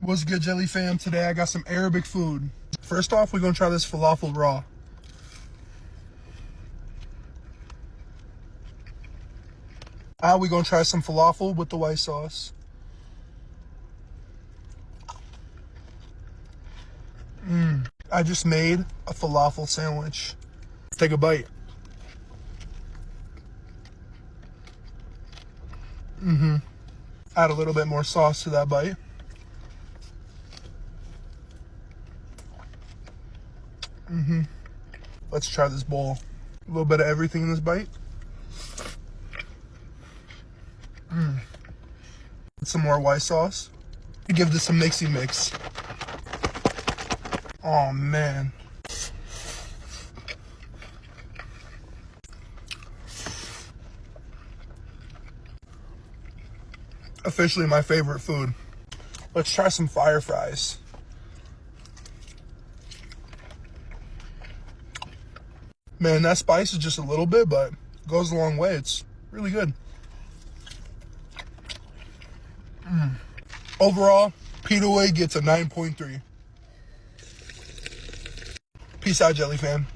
What's good, Jelly fam? Today I got some Arabic food. First off, we're gonna try this falafel raw. Now we're gonna try some falafel with the white sauce. I just made a falafel sandwich. Let's take a bite. Add a little bit more sauce to that bite. Let's try this bowl. A little bit of everything in this bite. Some more white sauce. Give this a mixy mix. Oh man. Officially my favorite food. Let's try some fire fries. Man, that spice is just a little bit, but it goes a long way. It's really good. Overall, Pita Way gets a 9.3. Peace out, Jelly fam.